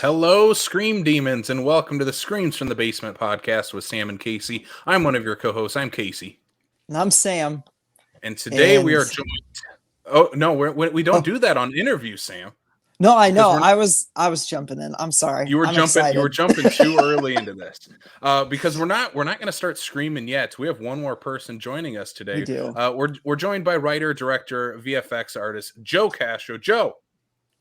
Hello, Scream Demons, and welcome to the Screams from the Basement podcast with Sam and Casey. I'm one of your co-hosts. I'm Casey, And I'm Sam. and today we And are joined. Oh no, we don't oh do that on interviews, Sam, no, I because know. we're I was jumping in. I'm sorry. I'm you were excited. jumping too early into this. Because we're not going to start screaming yet. We have one more person joining us We today. do. We're joined by writer, director, VFX artist Joe Castro. Joe,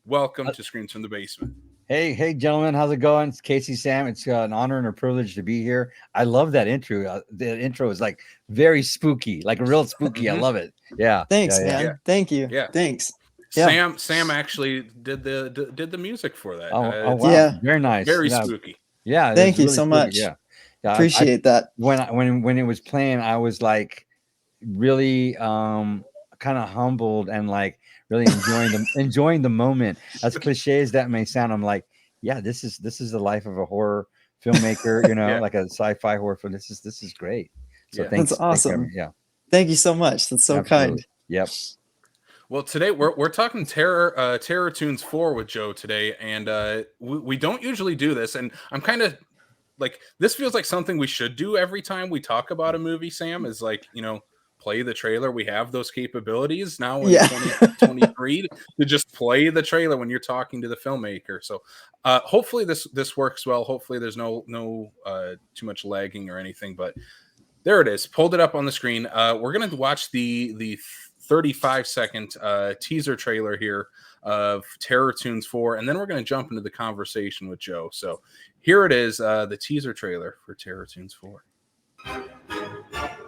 welcome to Screams from the Basement. Hey, gentlemen, how's it going? It's Casey, Sam. It's an honor and a privilege to be here. I love that intro. The intro is like very spooky, like real spooky. I Mhm. love it. Yeah, Thanks, yeah. man. Yeah. Thank you. Yeah. Thanks. Yeah. Sam actually did the music for that. Oh It's wow, Yeah. very nice. very Yeah, spooky. yeah. Thank It's you really so spooky. much. Yeah. Appreciate that. When it was playing, I was like really kind of humbled and like really enjoying the moment. As cliche as that may sound, I'm like, yeah, this is the life of a horror filmmaker. Yeah. Like a sci-fi horror film. This is great. So Yeah. thanks, That's thanks for having awesome. me. Yeah, Thank you so much. That's so absolutely. kind. Yep. Well, today we're talking Terror Toons 4 with Joe today, and we don't usually do this, and I'm kind of like, this feels like something we should do every time we talk about a movie. Sam, is like, play the trailer. We have those capabilities now in Yeah. 2023 to just play the trailer when you're talking to the filmmaker. So hopefully this works well. Hopefully there's no too much lagging or anything, but there it is. Pulled it up on the screen. We're gonna watch the 35-second teaser trailer here of Terror Toons 4, and then we're gonna jump into the conversation with Joe. So here it is, the teaser trailer for Terror Toons 4.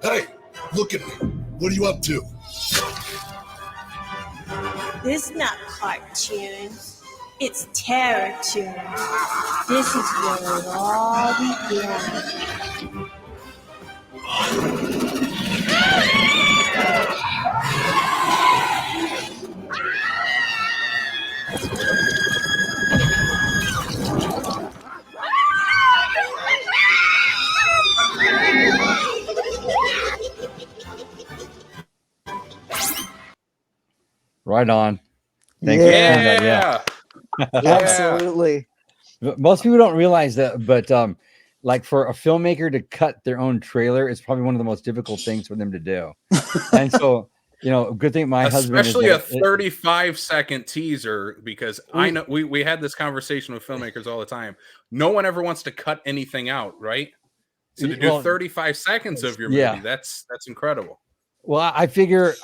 Hey, look at me. What are you up to? This is not cartoons. It's Terror Toons. This is where it all began. Right on. Thanks for Yeah. sharing that. Yeah. Absolutely. Most people don't realize that, but like for a filmmaker to cut their own trailer is probably one of the most difficult things for them to do. And so, good thing my husband is Especially a like- 35-second teaser, because I know we had this conversation with filmmakers all the time. No one ever wants to cut anything out, right? So to do Well, 35 seconds of your movie, yeah. that's incredible. Well, I figure,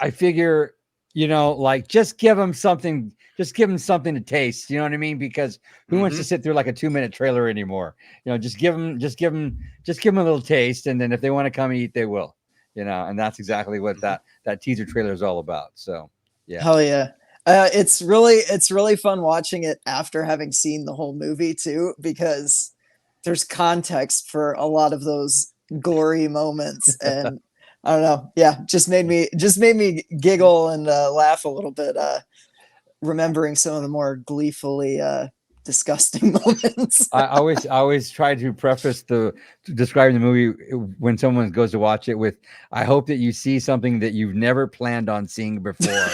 like just give them something to taste. You know what I mean? Because who wants to sit through like a 2-minute trailer anymore? Just give them a little taste, and then if they want to come eat, they will. And that's exactly what that teaser trailer is all about. So, yeah. Hell yeah. It's really fun watching it after having seen the whole movie too, because there's context for a lot of those gory moments, and I don't know. Yeah, just made me giggle and laugh a little bit, remembering some of the more gleefully disgusting moments. I always try to preface describing the movie when someone goes to watch it with, I hope that you see something that you've never planned on seeing before.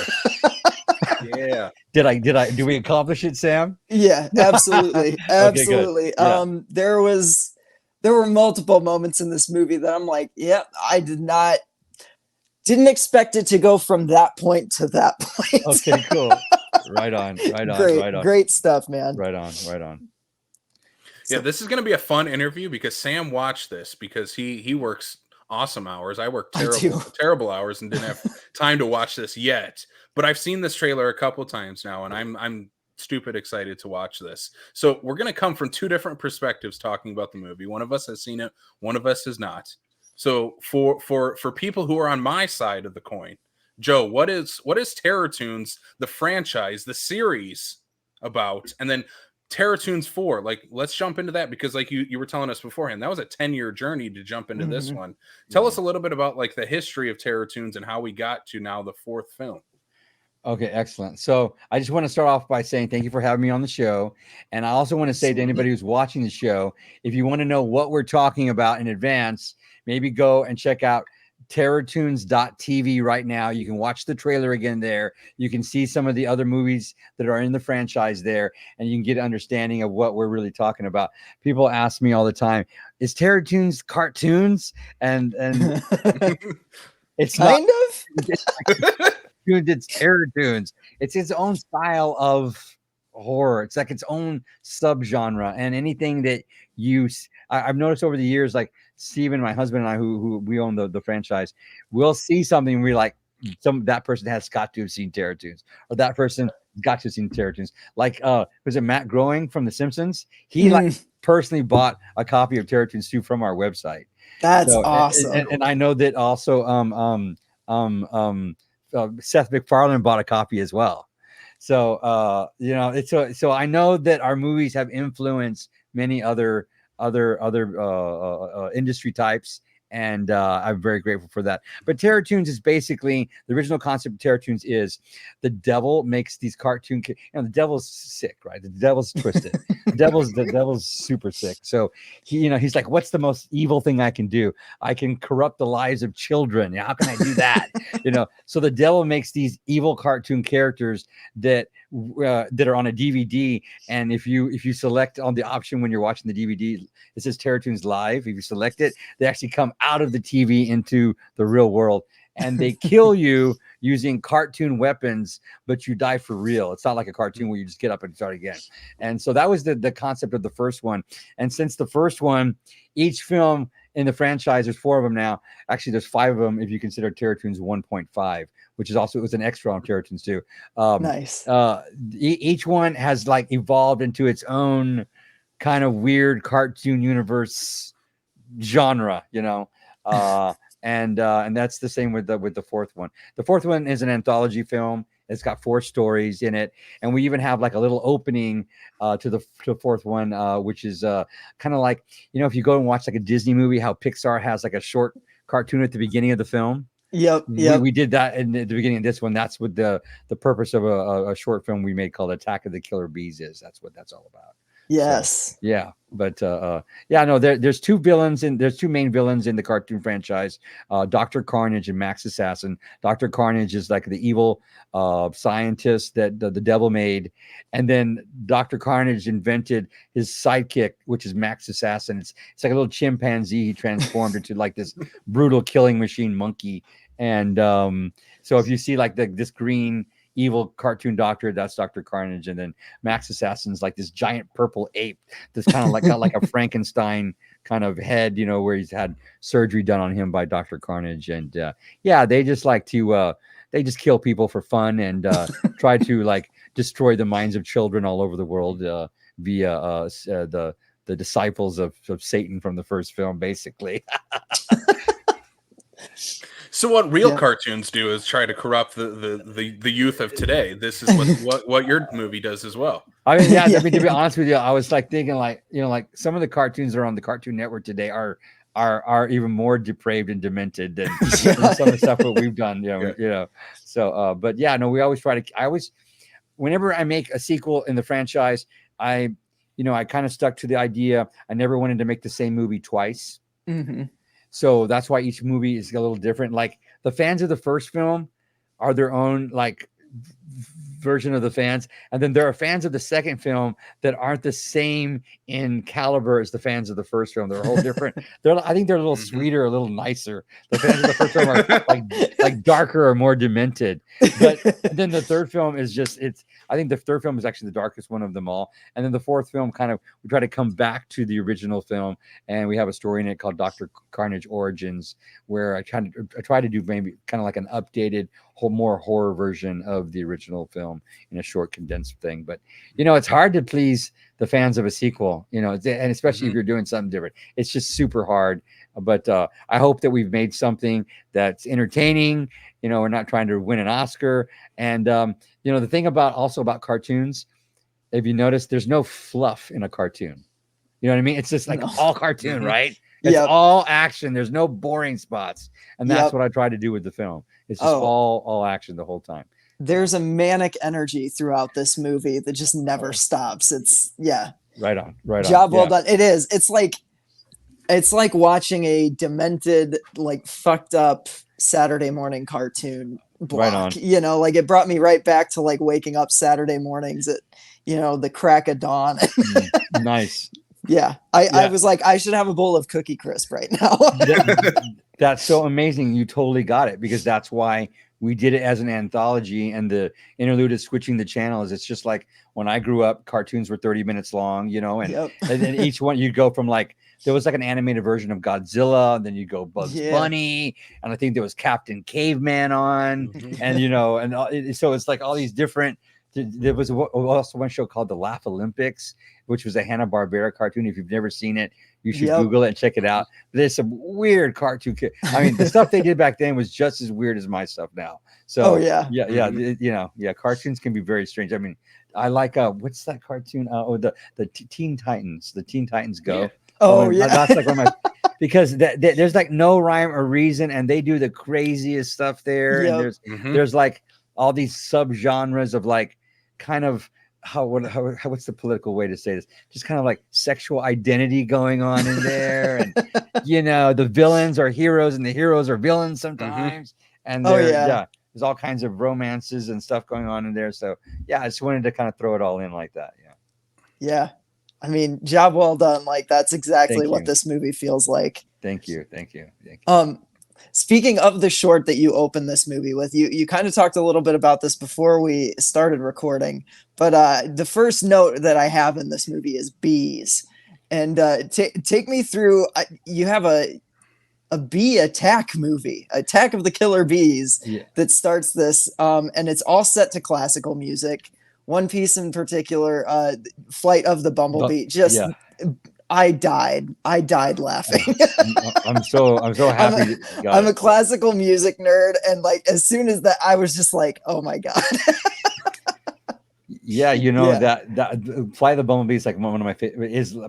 Yeah. Did we accomplish it, Sam? Yeah, absolutely. Okay, Absolutely. good. Yeah. There were multiple moments in this movie that I'm like, yeah, I didn't expect it to go from that point to that point. Okay, cool. Right on. Great stuff, man. Right on. Yeah, this is going to be a fun interview because Sam watched this because he works awesome hours. I work terrible hours and didn't have time to watch this yet. But I've seen this trailer a couple times now, and I'm stupid excited to watch this. So we're going to come from two different perspectives talking about the movie. One of us has seen it, one of us has not. So for people who are on my side of the coin, Joe, what is Terror Toons, the franchise, the series, about? And then Terror Toons 4, like, let's jump into that, because like you were telling us beforehand, that was a 10-year journey to jump into this one. Tell us a little bit about like the history of Terror Toons and how we got to now the fourth film. Okay, excellent. So I just want to start off by saying thank you for having me on the show. And I also want to say to anybody who's watching the show, if you want to know what we're talking about in advance, maybe go and check out terrortoons.tv right now. You can watch the trailer again there. You can see some of the other movies that are in the franchise there, and you can get an understanding of what we're really talking about. People ask me all the time, is Terror Toons cartoons? And it's Kind not. of. It's Terror Toons. It's its own style of horror. It's like its own subgenre, and anything that I've noticed over the years, like Steven, my husband, and I, who we own the franchise, we'll see something and we're like, that person has got to have seen Terror Toons, or that person got to have seen Terror Toons. Like was it Matt Growing from The Simpsons? He like personally bought a copy of Terror Toons 2 from our website. That's awesome. And I know that also Seth MacFarlane bought a copy as well. So it's so I know that our movies have influenced many other industry types, and I'm very grateful for that. But Terror Toons is basically, the original concept of Terror Toons is the devil makes these cartoon. The devil's sick, right? The devil's twisted. the devil's super sick. So he's like, what's the most evil thing I can do? I can corrupt the lives of children. How can I do that? So the devil makes these evil cartoon characters that are on a DVD, and if you select on the option when you're watching the DVD, it says Terror Toons Live. If you select it, they actually come out of the TV into the real world, and they kill you using cartoon weapons, but you die for real. It's not like a cartoon where you just get up and start again. And so that was the concept of the first one. And since the first one, each film in the franchise, there's 4 of them now. Actually, there's 5 of them if you consider Terror Toons 1.5, which is also, it was an extra on Terror Toons 2. Nice. Each one has like evolved into its own kind of weird cartoon universe genre, and that's the same with the fourth one. The fourth one is an anthology film. It's got 4 stories in it, and we even have like a little opening to the fourth one, which is kind of like, if you go and watch like a Disney movie, how Pixar has like a short cartoon at the beginning of the film. Yep. We did that in the beginning of this one. That's what the purpose of a short film we made called Attack of the Killer Bees is. That's what that's all about. Yes. So, yeah, but there's 2 villains, and there's 2 main villains in the cartoon franchise, Dr. Carnage and Max Assassin. Dr. Carnage is like the evil scientist that the devil made, and then Dr. Carnage invented his sidekick, which is Max Assassin. It's like a little chimpanzee he transformed into like this brutal killing machine monkey. And so if you see like this green evil cartoon doctor, that's Dr. Carnage, and then Max Assassin's like this giant purple ape that's kind of like got like a Frankenstein kind of head, where he's had surgery done on him by Dr. Carnage. And they just like to they just kill people for fun, and try to like destroy the minds of children all over the world via the disciples of Satan from the first film, basically. So what real cartoons do is try to corrupt the youth of today. This is what your movie does as well. I mean, I mean, to be honest with you, I was like thinking, like, like some of the cartoons that are on the Cartoon Network today are even more depraved and demented than some of the stuff that we've done. So, but we always try to. Whenever I make a sequel in the franchise, I kind of stuck to the idea. I never wanted to make the same movie twice. Mm-hmm. So that's why each movie is a little different. Like the fans of the first film are their own like version of the fans, and then there are fans of the second film that aren't the same in caliber as the fans of the first film. They're a whole different. I think they're a little sweeter, a little nicer. The fans of the first film are like darker or more demented. But then the third film is just I think the third film is actually the darkest one of them all. And then the fourth film we try to come back to the original film, and we have a story in it called Dr. Carnage Origins, where I try to do maybe kind of like an updated, more horror version of the original film in a short condensed thing. But it's hard to please the fans of a sequel, and especially if you're doing something different. It's just super hard. But I hope that we've made something that's entertaining. We're not trying to win an Oscar. And the thing about cartoons, if you notice, there's no fluff in a cartoon. You know what I mean? It's just like all cartoon, right? It's all action. There's no boring spots. And that's what I try to do with the film. It's just all action the whole time. There's a manic energy throughout this movie that just never stops. It's right on. Job well done. It is. It's like It's like watching a demented, like fucked up Saturday morning cartoon block. Right on. You know, like it brought me right back to like waking up Saturday mornings at, you know, the crack of dawn. Nice. Yeah. I was like, I should have a bowl of Cookie Crisp right now. That's so amazing. You totally got it, because that's why we did it as an anthology, and the interlude is switching the channels. It's just like when I grew up, cartoons were 30 minutes long, you know, and, and then each one you'd go from like, there was like an animated version of Godzilla, and then you go Bugs Bunny, and I think there was Captain Caveman on, and you know, and so it's like all these different. There was also one show called The Laugh Olympics, which was a Hanna-Barbera cartoon. If you've never seen it, you should Google it and check it out. There's some weird cartoon. I mean, the stuff they did back then was just as weird as my stuff now. So you know, cartoons can be very strange. I mean, I like what's that cartoon? The Teen Titans. The Teen Titans Go. Yeah. Oh yeah, that's like one of my, because there's like no rhyme or reason, and they do the craziest stuff there. And there's like all these subgenres of like kind of what's the political way to say this? Just kind of like sexual identity going on in there, and you know, the villains are heroes and the heroes are villains sometimes, and there's all kinds of romances and stuff going on in there. So yeah, I just wanted to kind of throw it all in like that. Yeah. I mean, job well done. Like that's exactly what this movie feels like. Thank you. Speaking of the short that you opened this movie with, you kind of talked a little bit about this before we started recording, but the first note that I have in this movie is bees. And take me through, you have a bee attack movie, Attack of the Killer Bees, that starts this, and it's all set to classical music. One piece in particular, Flight of the Bumblebee, I died laughing. I'm so happy. I'm a classical music nerd, and like as soon as that, I was just like, oh my god. Yeah, you know, that Fly the Bumblebee is like one of my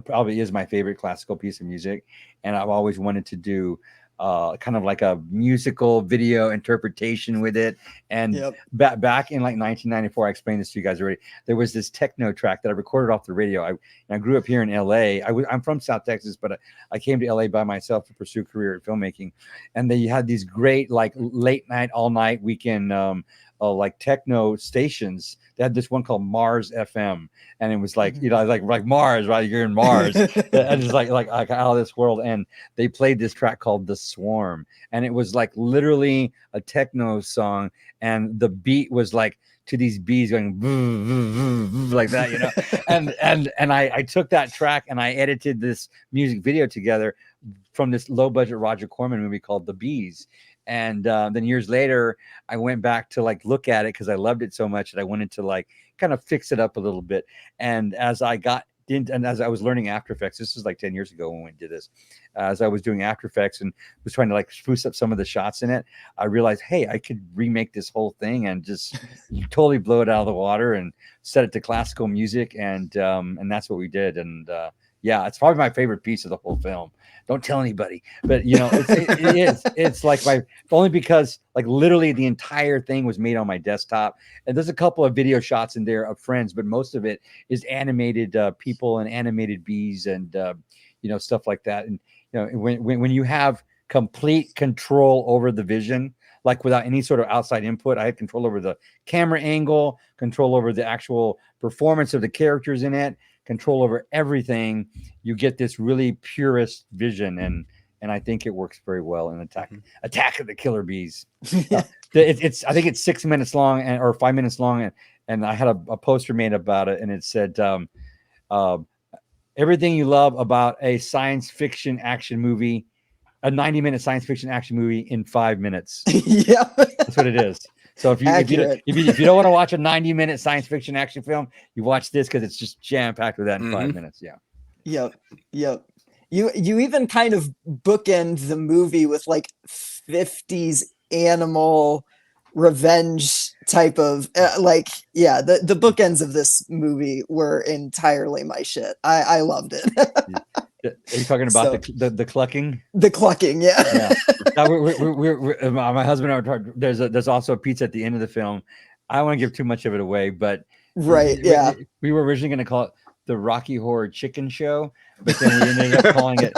probably my favorite classical piece of music, and I've always wanted to do kind of like a musical video interpretation with it. And back in like 1994, I explained this to you guys already. There was this techno track that I recorded off the radio. I grew up here in LA. I'm from South Texas, but I came to LA by myself to pursue a career in filmmaking. And they had these great like late night, all night weekend like techno stations. They had this one called Mars FM, and it was like, you know, like Mars, right? You're in Mars, and it's like out of this world. And they played this track called The Swarm, and it was like literally a techno song, and the beat was like to these bees going boo, boo, boo, boo, like that, you know. and I took that track and I edited this music video together from this low budget Roger Corman movie called The Bees. And then years later, I went back to like look at it because I loved it so much that I wanted to like kind of fix it up a little bit. And as I got into, and as I was learning After Effects, this was like 10 years ago when we did this, as I was doing After Effects and was trying to like spruce up some of the shots in it, I realized, hey, I could remake this whole thing and just totally blow it out of the water and set it to classical music. And that's what we did. And yeah, it's probably my favorite piece of the whole film. Don't tell anybody, but you know, it's like only because like literally the entire thing was made on my desktop, and there's a couple of video shots in there of friends, but most of it is animated people and animated bees and you know, stuff like that. And you know, when you have complete control over the vision, like without any sort of outside input, I had control over the camera angle, control over the actual performance of the characters in it, control over everything. You get this really purist vision, and I think it works very well in Attack of the Killer Bees. It's I think it's 6 minutes long or 5 minutes long, and I had a poster made about it, and it said everything you love about a science fiction action movie, a 90-minute science fiction action movie in 5 minutes. Yeah, that's what it is. So if you don't want to watch a 90-minute science fiction action film, you watch this because it's just jam-packed with that in 5 minutes. Yeah. Yep. You even kind of bookend the movie with like 50s animal revenge type of the bookends of this movie were entirely my shit. I loved it. Are you talking about the clucking? The clucking, yeah. Now, we're my husband and I were talking. There's also a pizza at the end of the film. I don't want to give too much of it away, but we were originally going to call it the Rocky Horror Chicken Show, but then we ended up calling it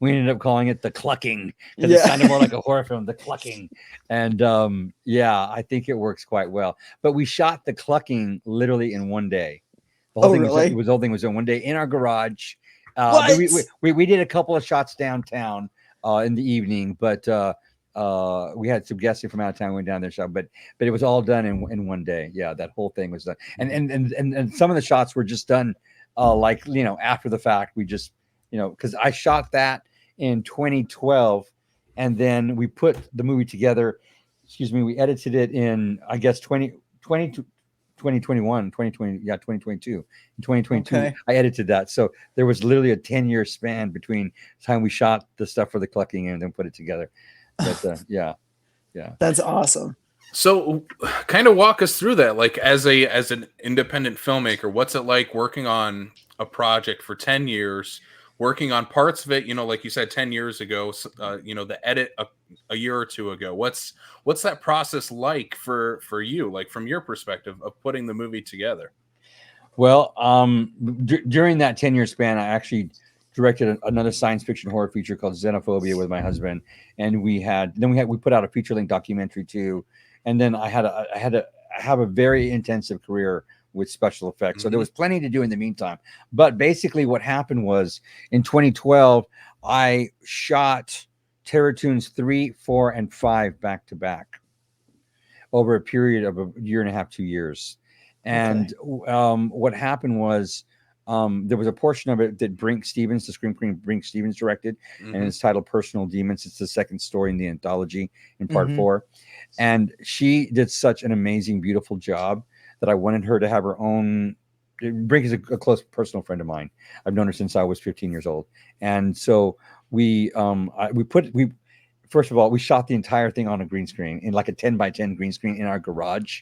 we ended up calling it The Clucking because it sounded more like a horror film, The Clucking. And yeah, I think it works quite well. But we shot The Clucking literally in one day. The whole thing really? was the whole thing was in one day in our garage. What? We did a couple of shots downtown in the evening, but we had some guests from out of town. We went down there shot, but it was all done in one day. Yeah, that whole thing was done. And some of the shots were just done like, you know, after the fact. We just, you know, because I shot that in 2012, and then we put the movie together. Excuse me, we edited it in, I guess, 2021, 2020, yeah, 2022. In 2022, Okay. I edited that. So there was literally a 10-year span between the time we shot the stuff for The Clucking and then put it together. But yeah. That's awesome. So kind of walk us through that, like as an independent filmmaker, what's it like working on a project for 10 years, working on parts of it, you know, like you said, 10 years ago, you know, the edit a year or two ago. What's that process like for you, like from your perspective of putting the movie together? Well, during that 10-year span, I actually directed another science fiction horror feature called Xenophobia with my husband, and we put out a feature-length documentary too, and then I had to have a very intensive career with special effects. So there was plenty to do in the meantime. But basically, what happened was in 2012, I shot Terror Toons 3, 4, and 5 back to back over a period of a year and a half, 2 years. And what happened was there was a portion of it that Brinke Stevens, the Scream Queen Brinke Stevens, directed, and it's titled Personal Demons. It's the second story in the anthology in part 4. And she did such an amazing, beautiful job that I wanted her to have her own. Brinke is a close personal friend of mine. I've known her since I was 15 years old. And so first of all, we shot the entire thing on a green screen, in like a 10x10 green screen in our garage.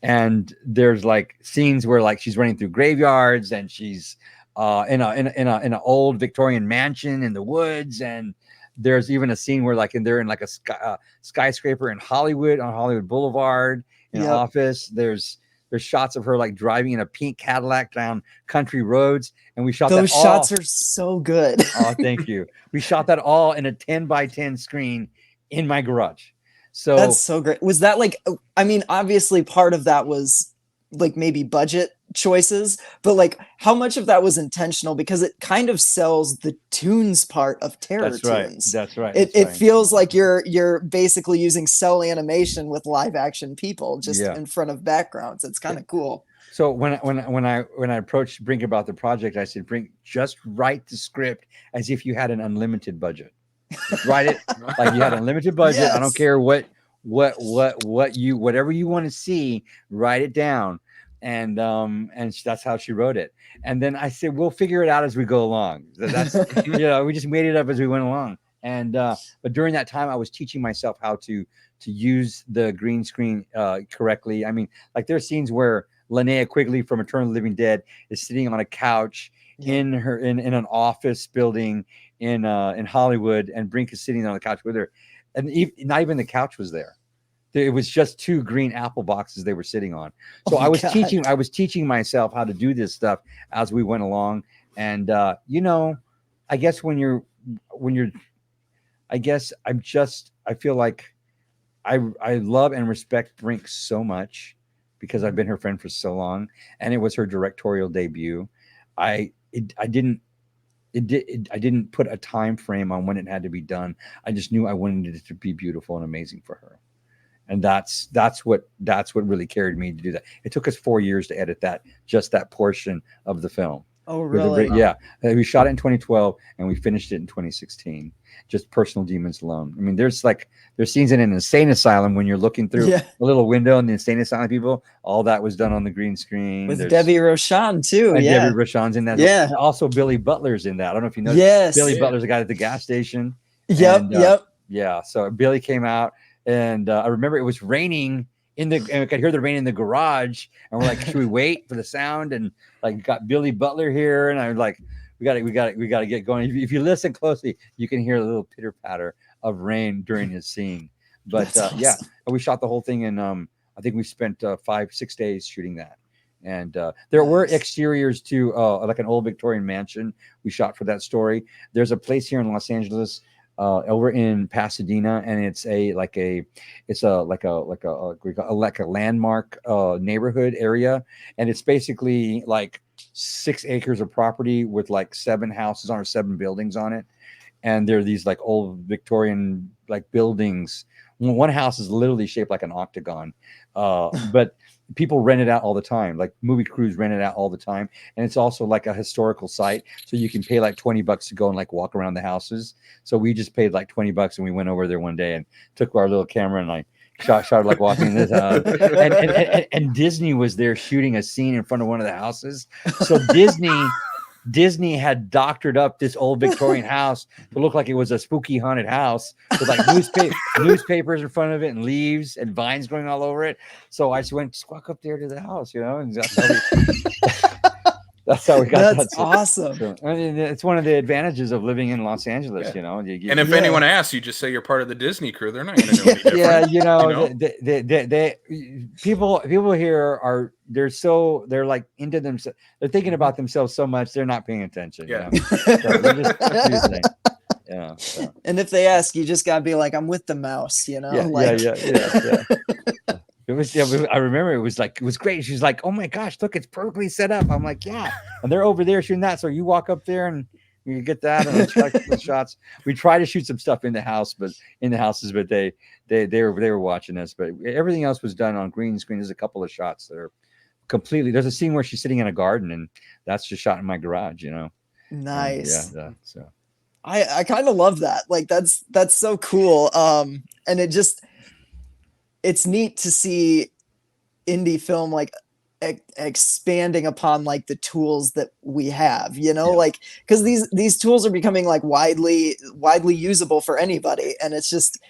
And there's like scenes where like she's running through graveyards, and she's in an old Victorian mansion in the woods, and there's even a scene where like they're in like a skyscraper in Hollywood, on Hollywood Boulevard, in an office. There's shots of her like driving in a pink Cadillac down country roads, and we shot those that all. Shots are so good. Oh, thank you. We shot that all in a 10x10 screen in my garage. So that's so great. Was that like, I mean, obviously part of that was like maybe budget choices, but like how much of that was intentional? Because it kind of sells the Toons part of Terror Toons. That's right. It feels like you're basically using cell animation with live action people just in front of backgrounds. It's kind of cool. So when I approached Brinke about the project, I said, Brinke, just write the script as if you had an unlimited budget. Write it like you had a limited budget. Yes. I don't care whatever you want to see, write it down. And that's how she wrote it. And then I said, we'll figure it out as we go along. That's we just made it up as we went along. And but during that time, I was teaching myself how to use the green screen correctly. I mean, like there's scenes where Linnea Quigley from Eternal Living Dead is sitting on a couch in an office building in Hollywood, and Brinke is sitting on the couch with her, and not even the couch was there. It was just 2 green apple boxes they were sitting on. So I was teaching myself how to do this stuff as we went along. And I guess I feel like I love and respect Brinke so much because I've been her friend for so long, and it was her directorial debut. I didn't put a time frame on when it had to be done. I just knew I wanted it to be beautiful and amazing for her. And that's what really carried me to do that. It took us 4 years to edit that portion of the film. Oh, really? Yeah. We shot it in 2012 and we finished it in 2016. Just Personal Demons alone. I mean, there's scenes in an insane asylum when you're looking through a little window and the insane asylum people. All that was done on the green screen. With Debbie Rochon too. And Debbie Rochon's in that. Yeah. And also Billy Butler's in that. I don't know if you noticed. Yes. Billy Butler's the guy at the gas station. Yep. Yeah. So Billy came out, and I remember it was raining and I could hear the rain in the garage, and we're like, should we wait for the sound? And like got Billy Butler here, and I was like, we got to get going. If you listen closely, you can hear a little pitter patter of rain during his scene. But awesome. We shot the whole thing in I think we spent 5-6 days shooting that, And there were Nice. exteriors to like an old Victorian mansion we shot for that story. There's a place here in Los Angeles, over in Pasadena, and it's a landmark neighborhood area, and it's basically like 6 acres of property with like 7 houses on or 7 buildings on it. And there are these like old Victorian like buildings. One house is literally shaped like an octagon, but people rent it out all the time. Like movie crews rent it out all the time, and it's also like a historical site. So you can pay like $20 to go and like walk around the houses. So we just paid like $20, and we went over there one day and took our little camera and like shot like walking this. And Disney was there shooting a scene in front of one of the houses. So Disney had doctored up this old Victorian house to look like it was a spooky haunted house with like newspapers in front of it and leaves and vines growing all over it. So I just went squawk up there to the house, and that's how we got That's that. awesome. So, I mean, it's one of the advantages of living in Los Angeles, And if anyone asks, you just say you're part of the Disney crew. They're not going to know any different. They people here they're like into themselves. They're thinking about themselves so much they're not paying attention. Yeah. So they're just confusing. So. And if they ask, you just gotta be like, I'm with the mouse, Yeah. It was, I remember it was great. She's like, oh my gosh, look, it's perfectly set up. I'm like, yeah. And they're over there shooting that. So you walk up there and you get that and the shots. We try to shoot some stuff in the houses, but they were watching us. But everything else was done on green screen. There's a couple of shots that are completely. There's a scene where she's sitting in a garden, and that's just shot in my garage. Nice. So I kind of love that. Like that's so cool. And it's neat to see indie film like expanding upon like the tools that we have, like because these tools are becoming like widely usable for anybody, and it's just,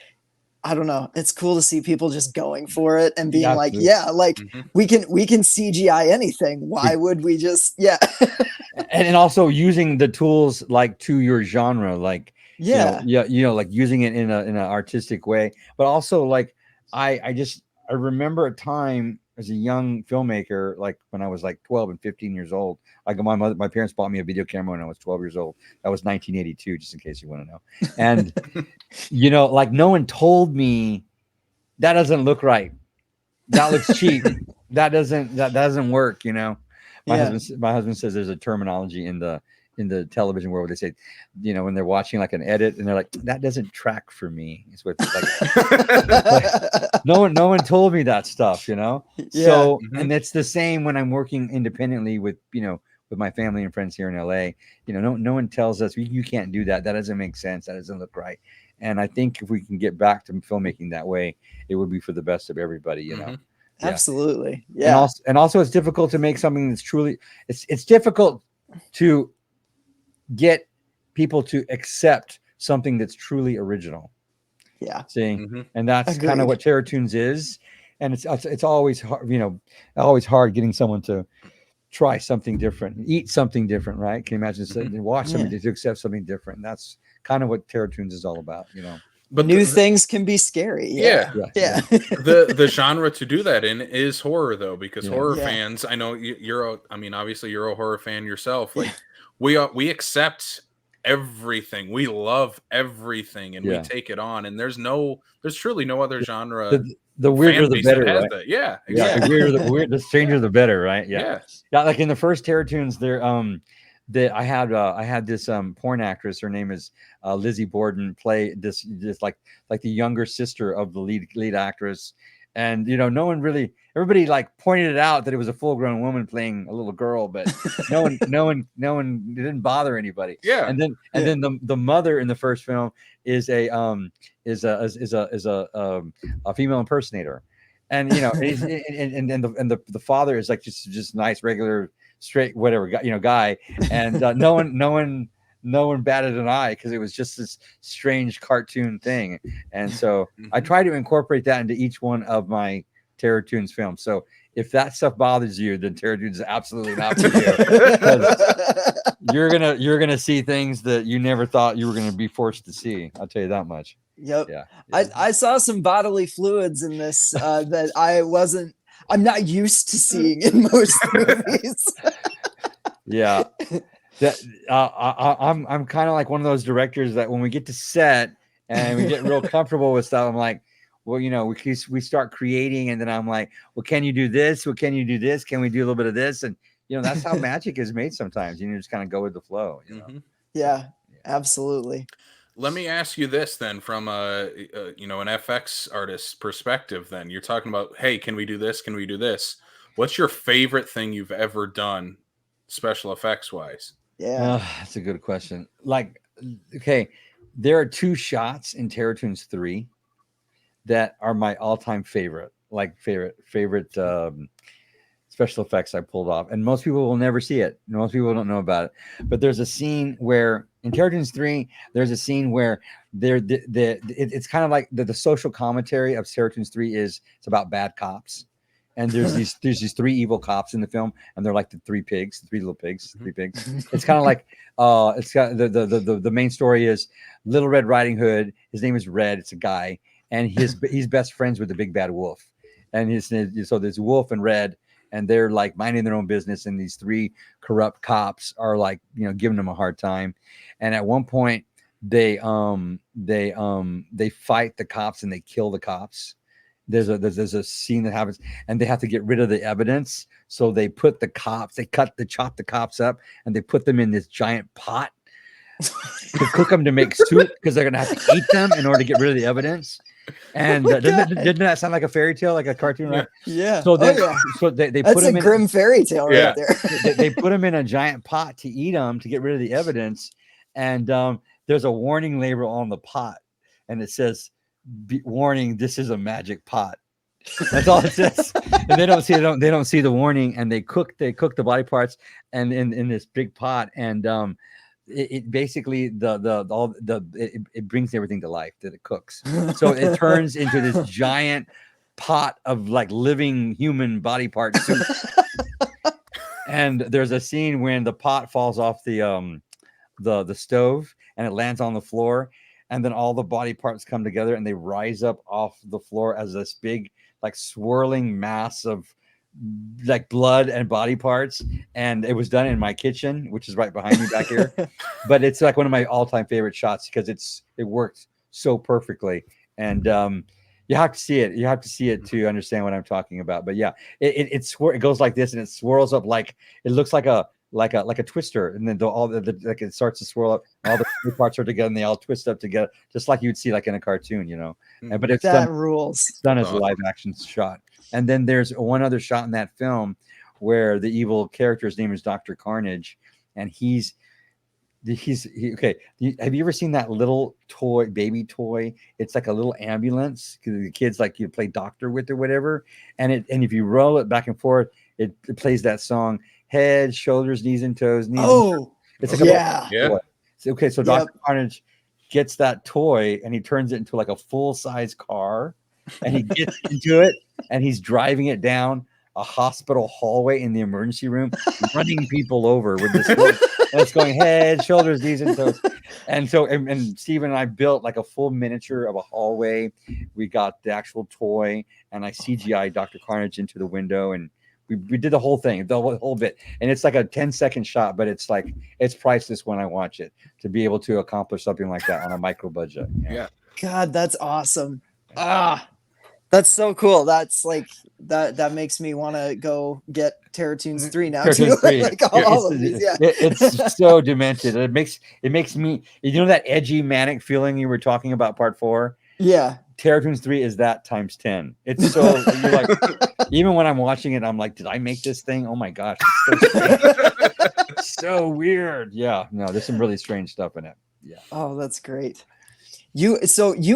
I don't know, it's cool to see people just going for it and being like, we can CGI anything. Why would we just and also using the tools like to your genre, like like using it in an artistic way, but also like I remember a time as a young filmmaker, like when I was like 12 and 15 years old. Like my parents bought me a video camera when I was 12 years old. That was 1982, just in case you want to know. And like no one told me that doesn't look right. That looks cheap. that doesn't work. My husband says there's a terminology in the television world where they say, when they're watching like an edit and they're like, that doesn't track for me. It's what like, no one told me that stuff, So, and it's the same when I'm working independently with my family and friends here in LA, no one tells us you can't do that. That doesn't make sense. That doesn't look right. And I think if we can get back to filmmaking that way, it would be for the best of everybody, Absolutely. Yeah. And also it's difficult to make something that's truly, it's difficult to get people to accept something that's truly original. Yeah. See, and that's kind of what Terror Toons is. And it's always hard, always hard getting someone to try something different, eat something different, right? Can you imagine watch something to accept something different? And that's kind of what Terror Toons is all about, But new things can be scary. Yeah. The genre to do that in is horror, though, because horror fans, I know obviously you're a horror fan yourself. Like we accept everything. We love everything, and we take it on. And there's truly no other genre. The weirder the better, right? Yeah, exactly. The stranger the better, right? Yeah. Like in the first Terror Toons, there I had this porn actress. Her name is Lizzie Borden. Play this like the younger sister of the lead actress, and no one really. Everybody like pointed it out that it was a full-grown woman playing a little girl, but no one it didn't bother anybody. Yeah. And then the mother in the first film is a female impersonator, and and the father is like just nice, regular, straight, whatever guy, and no one batted an eye because it was just this strange cartoon thing. And so I try to incorporate that into each one of my Terror Toons films. So if that stuff bothers you, then Terror Toons is absolutely not for you. You're gonna see things that you never thought you were gonna be forced to see. I'll tell you that much. Yep. Yeah. I saw some bodily fluids in this that I'm not used to seeing in most movies. Yeah. I'm kind of like one of those directors that when we get to set and we get real comfortable with stuff, I'm like, well, we start creating, and then I'm like, well, can you do this? Well, can you do this? Can we do a little bit of this? And that's how magic is made sometimes. You just kind of go with the flow. Yeah, absolutely. Let me ask you this then, from an FX artist perspective. Then you're talking about, hey, can we do this? Can we do this? What's your favorite thing you've ever done, special effects wise? Yeah, that's a good question. Like, okay, there are 2 shots in Terror Toons 3 that are my all-time favorite, special effects I pulled off, and most people will never see it. Most people don't know about it. But there's a scene where in Terror Toons 3, there's a scene where it's kind of like the social commentary of Terror Toons 3 is it's about bad cops. And there's these 3 evil cops in the film, and they're like the 3 pigs, 3 little pigs, 3 pigs. It's kind of like it's got the main story is Little Red Riding Hood. His name is Red. It's a guy, and he's best friends with the big bad wolf. And so there's Wolf and Red, and they're like minding their own business, and these 3 corrupt cops are like giving them a hard time. And at one point they fight the cops and they kill the cops. There's a scene that happens, and they have to get rid of the evidence. So they put the cops, chop the cops up, and they put them in this giant pot to cook them to make soup, because they're gonna have to eat them in order to get rid of the evidence. And didn't that sound like a fairy tale, like a cartoon, right? Yeah. So so they That's put them a in grim fairy tale right there. they put them in a giant pot to eat them to get rid of the evidence. And there's a warning label on the pot, and it says, warning, this is a magic pot. That's all it says. And they don't see the warning, and they cook the body parts and in this big pot, and it basically it brings everything to life that it cooks. So it turns into this giant pot of like living human body part soup. And there's a scene when the pot falls off the stove, and it lands on the floor. And then all the body parts come together, and they rise up off the floor as this big, like, swirling mass of like blood and body parts. And it was done in my kitchen, which is right behind me back here. But it's like one of my all-time favorite shots because it worked so perfectly. And you have to see it. You have to see it to understand what I'm talking about. But yeah, it goes like this, and it swirls up like it looks like a twister, and then like it starts to swirl up. All the parts are together, and they all twist up together, just like you'd see like in a cartoon, But it's that done, rules. It's done as a live action shot. And then there's one other shot in that film where the evil character's name is Dr. Carnage, and he's okay. Have you ever seen that little baby toy? It's like a little ambulance. The kids like you play doctor with or whatever, and if you roll it back and forth, it plays that song. Head, shoulders, knees and toes. It's like yeah. Okay, so Dr. Carnage gets that toy and he turns it into like a full-size car, and he gets into it and he's driving it down a hospital hallway in the emergency room, running people over with this. And it's going head, shoulders, knees and toes. And so, and Steven and I built like a full miniature of a hallway. We got the actual toy, and I CGI Dr. Carnage into the window, and we did the whole thing, the whole bit. And it's like a 10-second shot, but it's like, it's priceless when I watch it to be able to accomplish something like that on a micro budget. Yeah. God, that's awesome. That's so cool. That's like that makes me want to go get Terror Toons 3 now. Terror Toons 3. Like all of these, yeah. It's so demented. It makes me, that edgy manic feeling you were talking about part 4. Yeah. Terror Toons 3 is that times 10. It's so you're like, even when I'm watching it, I'm like, did I make this thing? Oh my gosh, it's so weird. Yeah, no, there's some really strange stuff in it. Yeah. Oh, that's great. You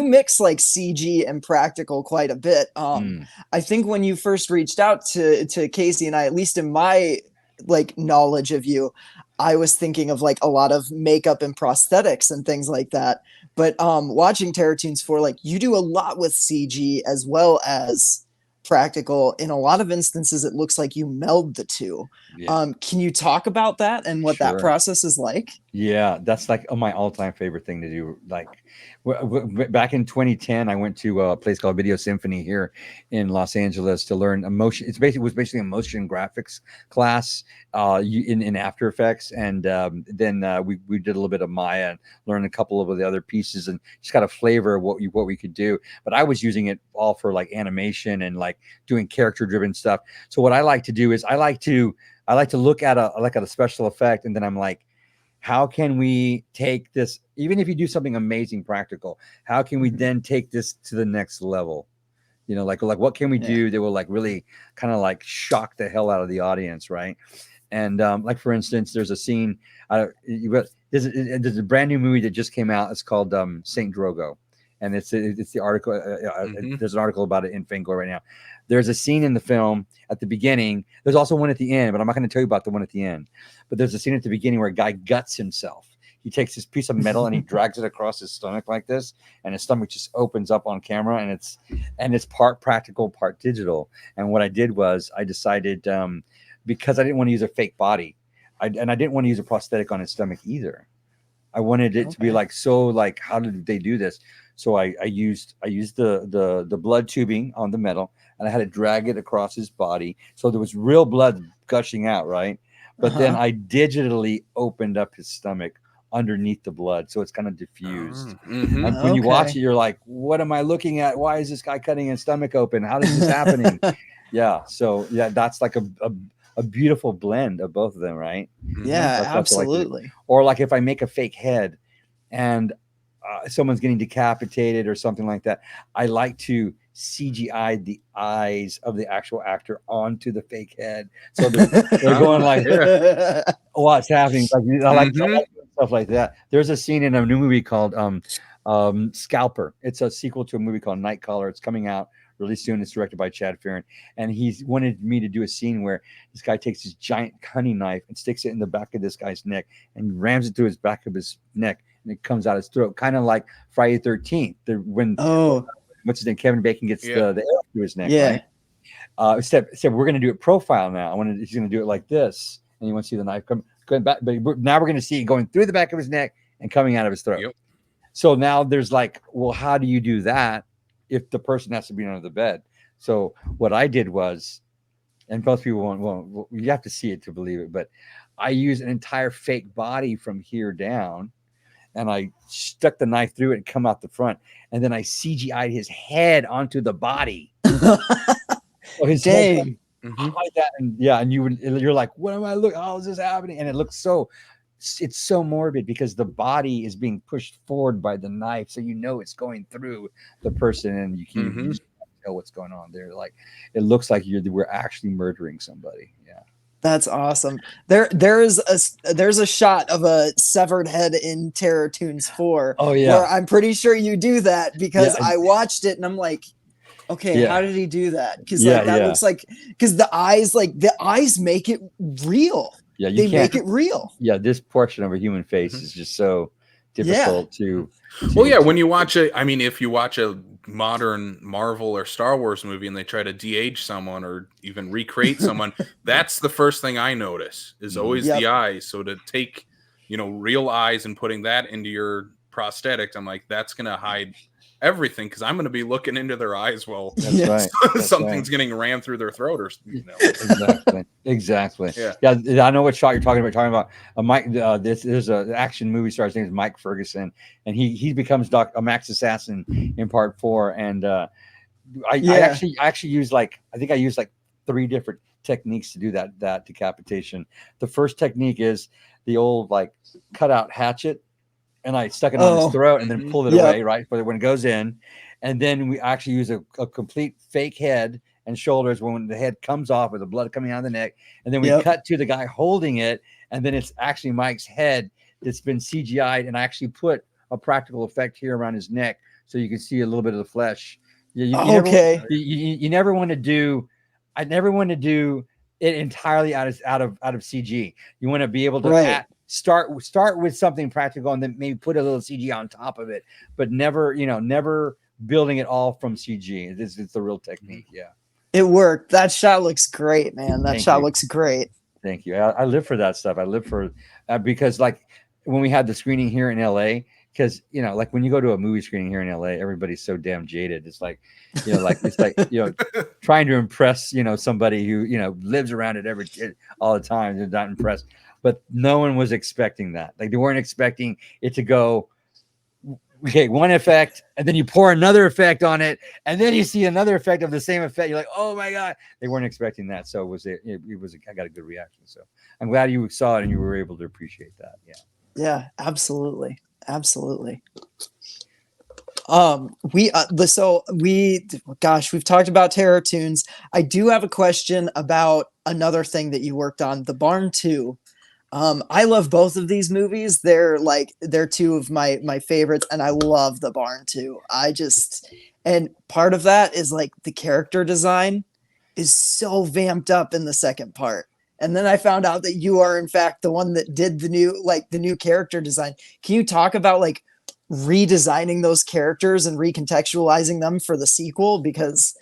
mix like CG and practical quite a bit. I think when you first reached out to Casey and I, at least in my like knowledge of you, I was thinking of like a lot of makeup and prosthetics and things like that. But watching Terror Toons 4, like you do a lot with CG as well as practical. In a lot of instances, it looks like you meld the two. Yeah. Can you talk about that and what that process is like? Yeah, that's like my all-time favorite thing to do. Like back in 2010, I went to a place called Video Symphony here in Los Angeles to learn emotion. It was basically a motion graphics class in After Effects, and then we did a little bit of Maya and learned a couple of the other pieces and just got a flavor of what we could do. But I was using it all for like animation and like doing character-driven stuff. So what I like to do is I like to look at a special effect, and then I'm like, how can we take this, even if you do something amazing practical, how can we then take this to the next level? You know, like what can we do that will like really kind of like shock the hell out of the audience, right? And like for instance, there's a scene, there's a brand new movie that just came out. It's called Saint Drogo, and it's the article. There's an article about it in Fango right now. There's a scene in the film at the beginning. There's also one at the end, but I'm not going to tell you about the one at the end. But there's a scene at the beginning where a guy guts himself. He takes this piece of metal and he drags it across his stomach like this, and his stomach just opens up on camera, and it's part practical, part digital. And what I did was I decided, because I didn't want to use a fake body, I didn't want to use a prosthetic on his stomach either. I wanted it to be like, so like, how did they do this? So I used the blood tubing on the metal, and I had to drag it across his body. So there was real blood gushing out, right? But then I digitally opened up his stomach underneath the blood, so it's kind of diffused. And when you watch it, you're like, what am I looking at? Why is this guy cutting his stomach open? How is this happening? So that's like a beautiful blend of both of them, right? Yeah, absolutely. Like, or like if I make a fake head and someone's getting decapitated or something like that, I like to CGI the eyes of the actual actor onto the fake head, so they're going like, what's happening? Like I like stuff like that. There's a scene in a new movie called Scalper. It's a sequel to a movie called Nightcrawler. It's coming out really soon. It's directed by Chad Farron, and he's wanted me to do a scene where this guy takes his giant hunting knife and sticks it in the back of this guy's neck and rams it through his back of his neck, and it comes out his throat, kind of like Friday the 13th. When what's his name? Kevin Bacon gets the arrow through his neck, right? Except we're going to do it profile now. He's going to do it like this, and you want to see the knife going back. But now we're going to see it going through the back of his neck and coming out of his throat. So now there's like, well, how do you do that if the person has to be under the bed? So what I did was, and most people won't, you have to see it to believe it, but I used an entire fake body from here down, and I stuck the knife through it and come out the front, and then I CGI'd his head onto the body. So his Dang. like that, and you're like, what am I looking? How is this happening? And it looks it's so morbid because the body is being pushed forward by the knife, so it's going through the person, and you can't tell what's going on there. Like, it looks like we're actually murdering somebody. Yeah. That's awesome. There's a shot of a severed head in Terror Toons 4. Oh yeah. Where I'm pretty sure you do that because I watched it and I'm like, okay, how did he do that? Because that looks like, because the eyes make it real. Yeah, they make it real. Yeah, this portion of a human face is just so difficult to. When you watch if you watch a modern Marvel or Star Wars movie and they try to de-age someone or even recreate someone, that's the first thing I notice is always the eyes. So to take, real eyes and putting that into your prosthetics, I'm like, that's going to hide everything because I'm going to be looking into their eyes while something's getting rammed through their throat or exactly. Yeah, I know what shot you're talking about. Mike. There's an action movie star. His name is Mike Ferguson, and he becomes a Max Assassin in part 4. And I actually use I used 3 different techniques to do that decapitation. The first technique is the old cut out hatchet. And I stuck it on his throat and then pulled it away, right, for when it goes in. And then we actually use a complete fake head and shoulders when the head comes off with the blood coming out of the neck. And then we cut to the guy holding it. And then it's actually Mike's head that's been CGI'd. And I actually put a practical effect here around his neck so you can see a little bit of the flesh. You never want to do. I never want to do it entirely out of CG. You want to be able to start with something practical and then maybe put a little CG on top of it, but never building it all from CG. It's the real technique. Yeah. It worked. That shot looks great, man. That shot looks great. Thank you. I live for that stuff. I live for because when we had the screening here in LA, because like when you go to a movie screening here in LA, everybody's so damn jaded. It's like, it's like trying to impress somebody who lives around it all the time. They're not impressed, but no one was expecting that. Like they weren't expecting it to go. Okay, one effect, and then you pour another effect on it, and then you see another effect of the same effect. You're like, oh my god, they weren't expecting that. So I got a good reaction. So I'm glad you saw it and you were able to appreciate that. Yeah, absolutely. We've talked about Terror Toons. I do have a question about another thing that you worked on, The Barn 2. I love both of these movies. They're two of my favorites, and I love The Barn 2. And part of that is like the character design is so vamped up in the second part. And then I found out that you are in fact the one that did the new character design. Can you talk about like redesigning those characters and recontextualizing them for the sequel? Because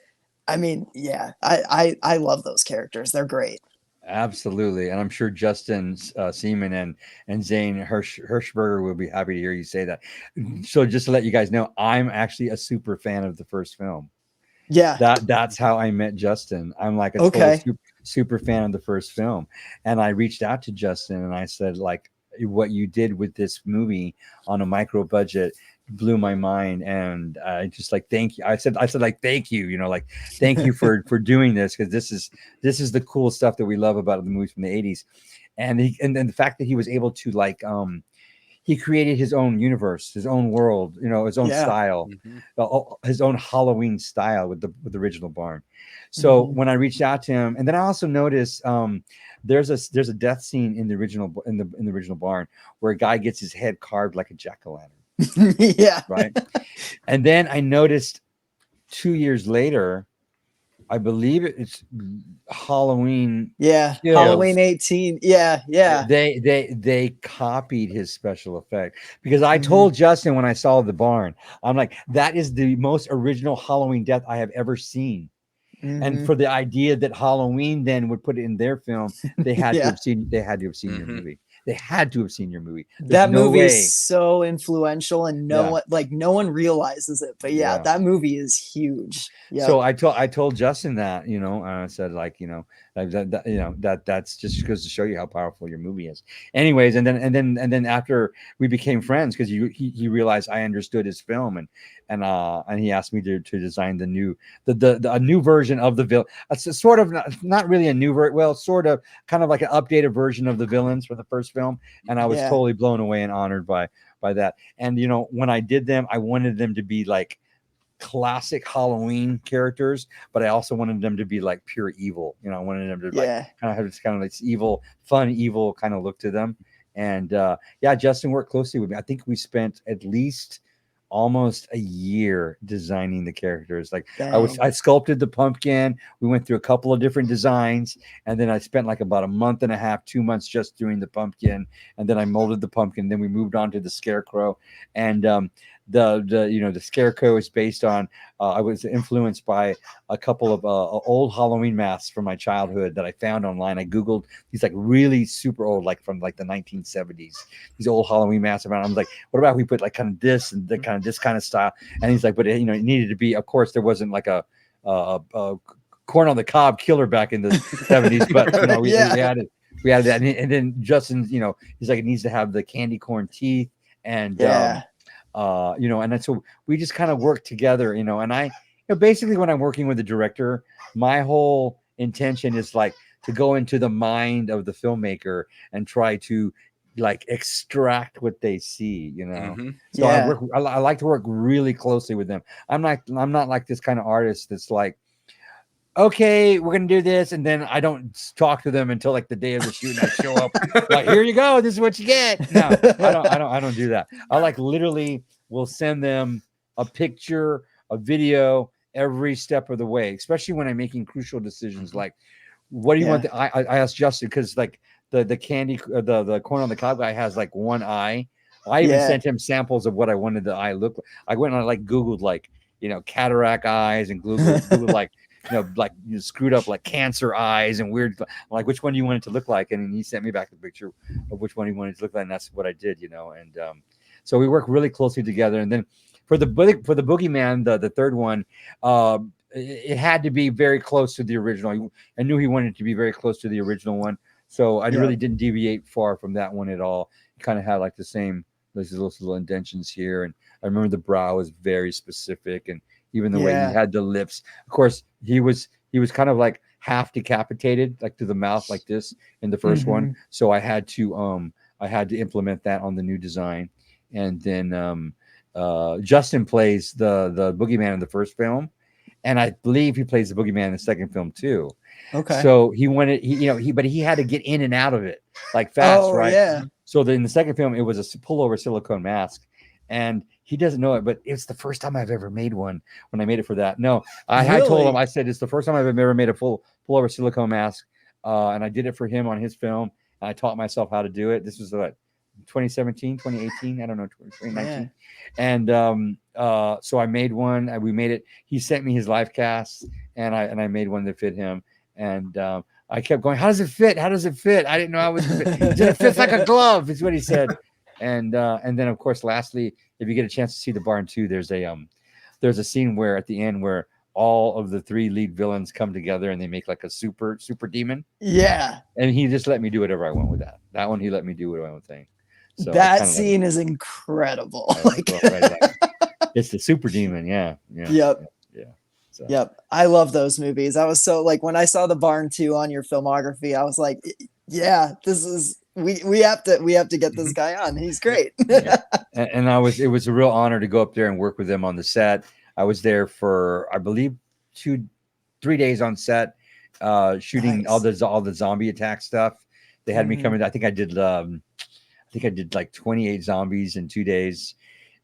I mean, yeah, I love those characters. They're great. Absolutely, and I'm sure Justin Seaman and Zane Hirschberger will be happy to hear you say that. So just to let you guys know, I'm actually a super fan of the first film. Yeah, that's how I met Justin. I'm like a total super fan of the first film, and I reached out to Justin and I said, like, what you did with this movie on a micro budget blew my mind, and I just like thank you. I said like thank you, like thank you for doing this, because this is the cool stuff that we love about the movies from the 80s, and the fact that he was able to like he created his own universe, his own world, his own style, his own Halloween style with the original Barn. So when I reached out to him, and then I also noticed there's a death scene in the original Barn where a guy gets his head carved like a jack-o'-lantern. Yeah. Right. And then I noticed 2 years later, I believe it's Halloween. Yeah. Kills. Halloween 18. Yeah. Yeah. They copied his special effect, because I told Justin when I saw the Barn, I'm like, that is the most original Halloween death I have ever seen. And for the idea that Halloween then would put it in their film, they had to have seen your movie. They had to have seen your movie. That movie is so influential, and no one realizes it. But that movie is huge. Yep. So I told Justin that, I said like, that's just goes to show you how powerful your movie is. Anyways, and then after we became friends, because he realized I understood his film, and he asked me to design a new version of the villain. It's sort of not really a new version, well, sort of kind of like an updated version of the villains for the first film. And I was totally blown away and honored by that. And when I did them, I wanted them to be like classic Halloween characters, but I also wanted them to be like pure evil. I wanted them to like kind of have this kind of like evil kind of look to them. And Justin worked closely with me. I think we spent at least almost a year designing the characters. Like I sculpted the pumpkin. We went through a couple of different designs, and then I spent like about a month and a half, 2 months just doing the pumpkin, and then I molded the pumpkin. Then we moved on to the scarecrow, and the scarecrow is based on I was influenced by a couple of old Halloween masks from my childhood that I found online. I googled these like really super old, like from like the 1970s, these old Halloween masks around. I was like, what about we put like kind of this and the kind of this kind of style? And he's like, but it needed to be, of course there wasn't like a corn on the cob killer back in the 70s, but we added that. And then Justin, he's like, it needs to have the candy corn teeth, and and then so we just kind of work together, and I basically when I'm working with the director, my whole intention is like to go into the mind of the filmmaker and try to like extract what they see, so I like to work really closely with them. I'm not like this kind of artist that's like, okay, we're gonna do this, and then I don't talk to them until like the day of the shoot, and I show up like, here you go, this is what you get. No, I don't do that. I like literally will send them a picture, a video every step of the way, especially when I'm making crucial decisions like, what do you want? I asked Justin, because like the candy, the corn on the cob guy has like one eye. I even sent him samples of what I wanted the eye look like. I went and I like Googled like cataract eyes, and Googled like like screwed up like cancer eyes and weird. Like, which one do you want it to look like? And he sent me back the picture of which one he wanted it to look like, and that's what I did, And so we work really closely together. And then for the boogeyman, the third one, it had to be very close to the original. I knew he wanted it to be very close to the original one, so I really didn't deviate far from that one at all. It kind of had like the same, those little indentions here, and I remember the brow was very specific, and even the way he had the lips. Of course, he was kind of like half decapitated, like to the mouth, like this in the first one. So I had to implement that on the new design, and then Justin plays the boogeyman in the first film, and I believe he plays the boogeyman in the second film too. Okay. So but he had to get in and out of it like fast, right? Yeah. So in the second film, it was a pullover silicone mask, and he doesn't know it, but it's the first time I've ever made one. When I made it for that, no, I told him, I said it's the first time I've ever made a full pullover silicone mask, and I did it for him on his film. And I taught myself how to do it. This was what, 2017, 2018, I don't know, 2019. And so I made one. We made it. He sent me his live cast, and I made one that fit him. And I kept going, how does it fit? How does it fit? I didn't know how it would fit. It fits like a glove, is what he said. And then of course, lastly, if you get a chance to see the Barn 2, there's a scene where at the end where all of the 3 lead villains come together and they make like a super demon. Yeah. And he just let me do whatever I want with that. That one, he let me do what I want thing. So that scene is incredible. It's the super demon. Yeah. Yep. Yeah. So. Yep. I love those movies. I was so like, when I saw the Barn 2 on your filmography, I was like, yeah, this is, we have to get this guy on. He's great. And it was a real honor to go up there and work with them on the set. I was there for, I believe, 2-3 days on set, shooting all the zombie attack stuff. They had me coming. I think I did like 28 zombies in 2 days.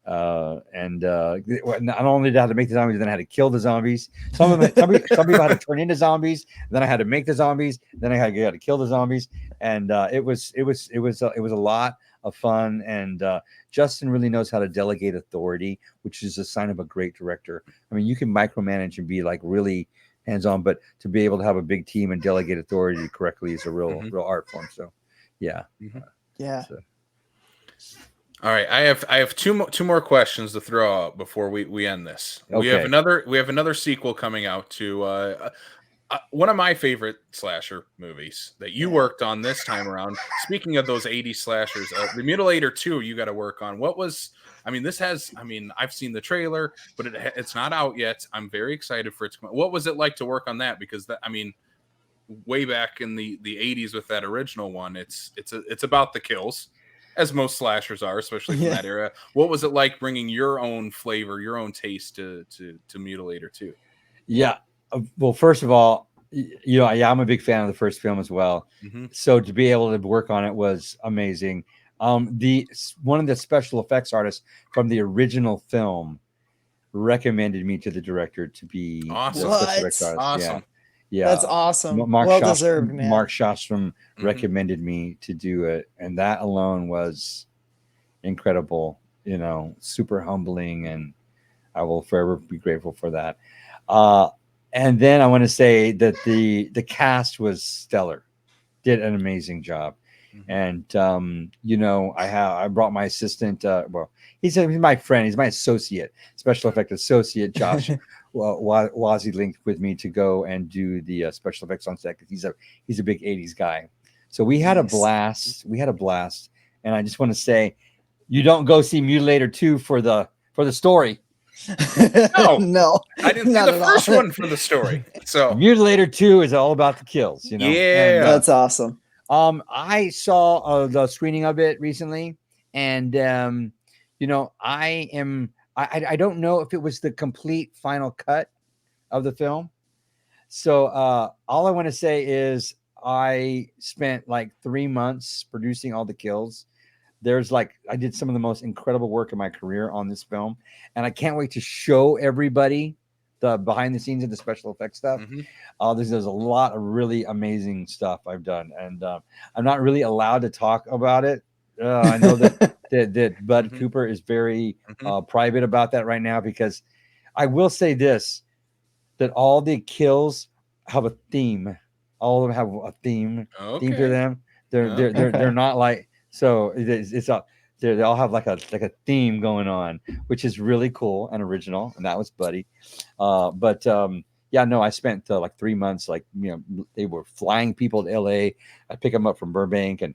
And not only did I have to make the zombies, then I had to kill the zombies. Some people had to turn into zombies. Then I had to make the zombies. Then I had to kill the zombies. And it was a lot of fun. And Justin really knows how to delegate authority, which is a sign of a great director. I mean, you can micromanage and be like really hands-on, but to be able to have a big team and delegate authority correctly is a real art form. So, yeah. So. All right, I have two more questions to throw out before we end this. Okay. We have another sequel coming out to one of my favorite slasher movies that you worked on this time around. Speaking of those 80s slashers, the Mutilator 2 you got to work on. I've seen the trailer, but it's not out yet. I'm very excited for it to come out. What was it like to work on that? Because way back in the 80s with that original one, it's about the kills, as most slashers are, especially from that era. What was it like bringing your own flavor, your own taste to Mutilator 2? Yeah. Well, first of all, I'm a big fan of the first film as well. So to be able to work on it was amazing. One of the special effects artists from the original film recommended me to the director to be awesome. The special effects artist. Awesome. Yeah, that's awesome. Well deserved, man. Mark Shostrom recommended me to do it, and that alone was incredible. Super humbling, and I will forever be grateful for that. And then I want to say that the cast was stellar, did an amazing job, and I brought my assistant. He's my friend. He's my associate, special effect associate, Josh. Wazzy linked with me to go and do the special effects on set because he's a big 80s guy. So we had a blast. And I just want to say, you don't go see Mutilator 2 for the story. No, I didn't see the first one for the story. So Mutilator 2 is all about the kills. Yeah, and, that's awesome. I saw the screening of it recently, and I don't know if it was the complete final cut of the film. So all I want to say is I spent like 3 months producing all the kills. I did some of the most incredible work in my career on this film, and I can't wait to show everybody the behind the scenes and the special effects stuff. There's a lot of really amazing stuff I've done, and I'm not really allowed to talk about it. I know that Bud Cooper is very private about that right now, because I will say this: that all the kills have a theme. All of them have a theme to them. They're not like, so it's a, they all have like a theme going on, which is really cool and original. And that was Buddy. Yeah, no, I spent like 3 months, like, they were flying people to LA. I pick them up from Burbank and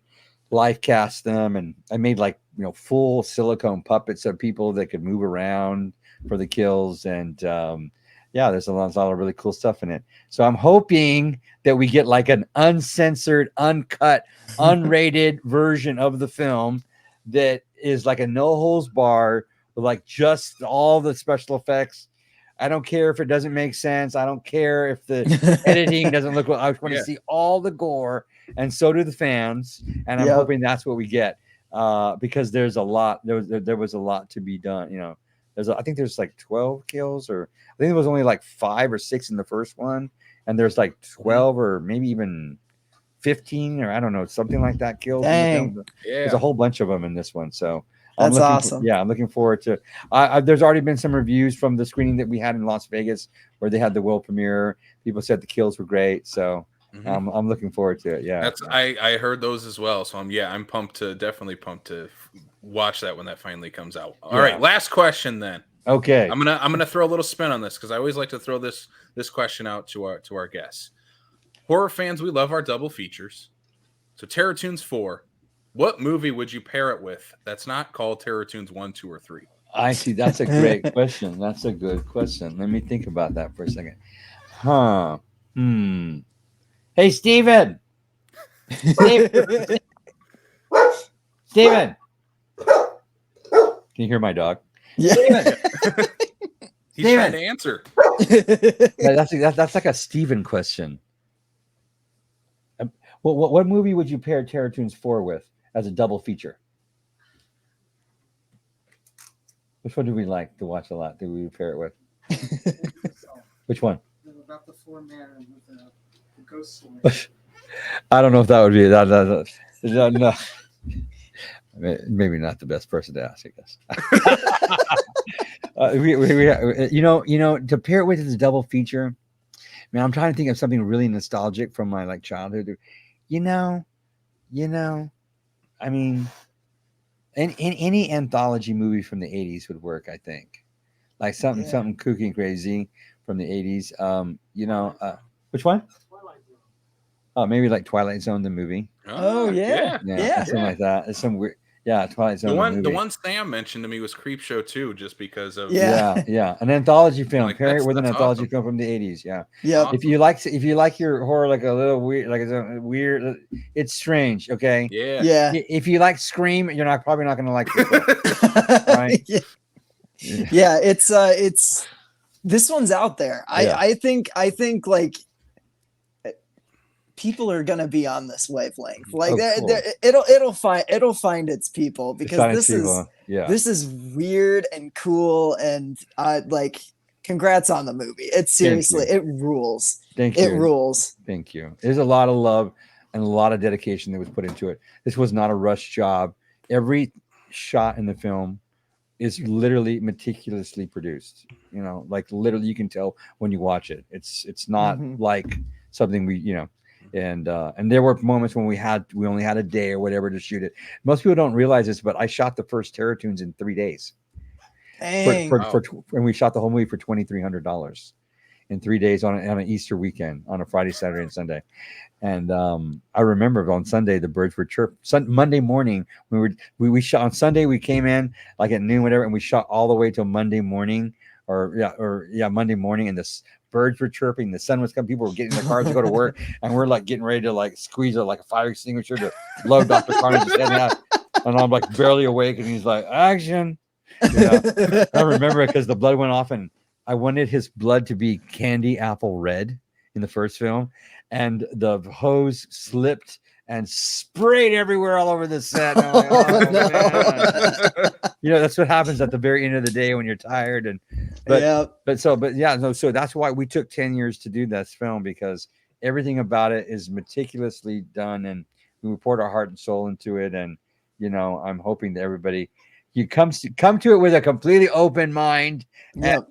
live cast them. And I made like, full silicone puppets of people that could move around for the kills. And there's a lot of really cool stuff in it. So I'm hoping that we get like an uncensored, uncut, unrated version of the film that is like a no holds bar with like just all the special effects. I don't care if it doesn't make sense. I don't care if the editing doesn't look well. I want to see all the gore, and so do the fans. And I'm hoping that's what we get, because there's a lot. There was a lot to be done. I think there's like 12 kills, or I think there was only like 5 or 6 in the first one, and there's like 12 or maybe even 15, or I don't know, something like that kills. Dang. In the film. There's a whole bunch of them in this one, so. That's awesome. I'm looking forward to. There's already been some reviews from the screening that we had in Las Vegas, where they had the world premiere. People said the kills were great, so I'm looking forward to it. Yeah, I heard those as well. So I'm definitely pumped to watch that when that finally comes out. All right, last question then. Okay, I'm gonna throw a little spin on this because I always like to throw this question out to our guests. Horror fans, we love our double features. So Terror Toons 4. What movie would you pair it with that's not called Terror Toons 1, 2, or 3? I see. That's a great question. That's a good question. Let me think about that for a second. Hey, Steven. Steven. Can you hear my dog? Yeah. He's trying to answer. That's like a Steven question. What movie would you pair Terror Toons 4 with as a double feature? Which one do we like to watch a lot? Do we pair it with? Which one? About the 4-man with the ghost story. I don't know if that would be that. No. Maybe not the best person to ask, I guess. To pair it with as a double feature. Man, I'm trying to think of something really nostalgic from my like childhood. I mean, in any anthology movie from the 80s would work, I think. Like something kooky and crazy from the 80s. Which one? Oh, maybe like Twilight Zone, the movie. Oh yeah. Something like that. It's some weird. Yeah, Twilight Zone. The one Sam mentioned to me was Creepshow 2, just because of an anthology film. Like, pair it with an anthology film from the 80s. Yeah. If you like your horror like a little weird, like it's a weird, it's strange. Okay. Yeah. If you like Scream, you're probably not going to like it. Right. Yeah. It's this one's out there. I think like people are gonna be on this wavelength. Like it'll find its people, because this is weird and cool, and like congrats on the movie. It's seriously, it rules. Thank you. It rules. Thank you. There's a lot of love and a lot of dedication that was put into it. This was not a rush job. Every shot in the film is literally meticulously produced. Like literally you can tell when you watch it. It's not like something and there were moments when we only had a day or whatever to shoot it. Most people don't realize this, but I shot the first Terror Toons in 3 days. Dang. And we shot the whole movie for $2,300 in 3 days on an Easter weekend, on a Friday, Saturday, and Sunday. And I remember on Sunday the birds were chirping. Monday morning we shot on Sunday. We came in like at noon, whatever, and we shot all the way till Monday morning, Monday morning, and the birds were chirping. The sun was coming. People were getting in their cars to go to work, and we're like getting ready to like squeeze a fire extinguisher to blow Dr. Carnage's head out. And I'm like barely awake, and he's like, "Action!" I remember it because the blood went off, and I wanted his blood to be candy apple red in the first film, and the hose slipped and sprayed everywhere all over the set. Like, that's what happens at the very end of the day when you're tired. So that's why we took 10 years to do this film, because everything about it is meticulously done, and we poured our heart and soul into it. And I'm hoping that everybody come to it with a completely open mind, and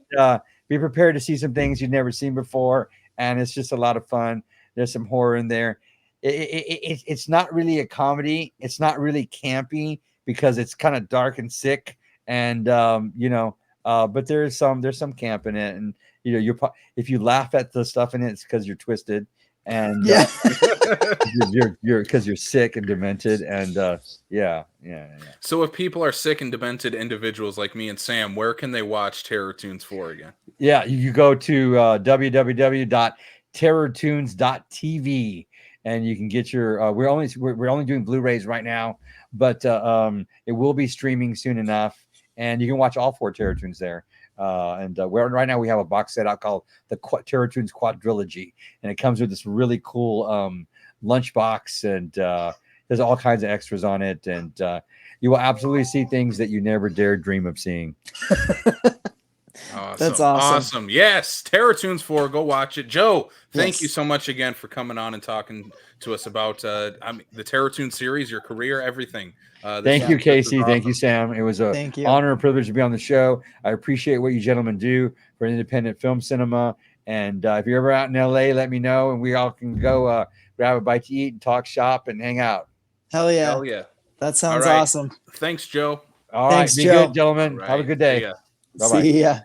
be prepared to see some things you've never seen before, and it's just a lot of fun. There's some horror in there. It's not really a comedy. It's not really campy because it's kind of dark and sick, and but there's some camp in it, and if you laugh at the stuff in it, it's because you're twisted, and you're because you're sick and demented, and yeah. So if people are sick and demented individuals like me and Sam, where can they watch Terror Toons 4 again? Yeah, you go to www.terrortoons.tv, and you can get your we're only doing Blu-rays right now, but it will be streaming soon enough, and you can watch all 4 Terror Toons there. Right now we have a box set out called the Terror Toons Quadrilogy, and it comes with this really cool lunchbox, and there's all kinds of extras on it, and you will absolutely see things that you never dared dream of seeing. Awesome. That's awesome. Yes, Terror Toons 4. Go watch it. Joe, thank Yes. you so much again for coming on and talking to us about the Terror Toons series, your career, everything. Thank you, Casey. Awesome. Thank you, Sam. It was an honor and privilege to be on the show. I appreciate what you gentlemen do for independent film cinema. And if you're ever out in LA, let me know, and we all can go grab a bite to eat and talk shop and hang out. Hell yeah. Hell yeah. That sounds All right. awesome. Thanks, Joe. All Thanks, right. Be Joe. good, gentlemen. All right. Have a good day. See ya. Bye-bye. See ya.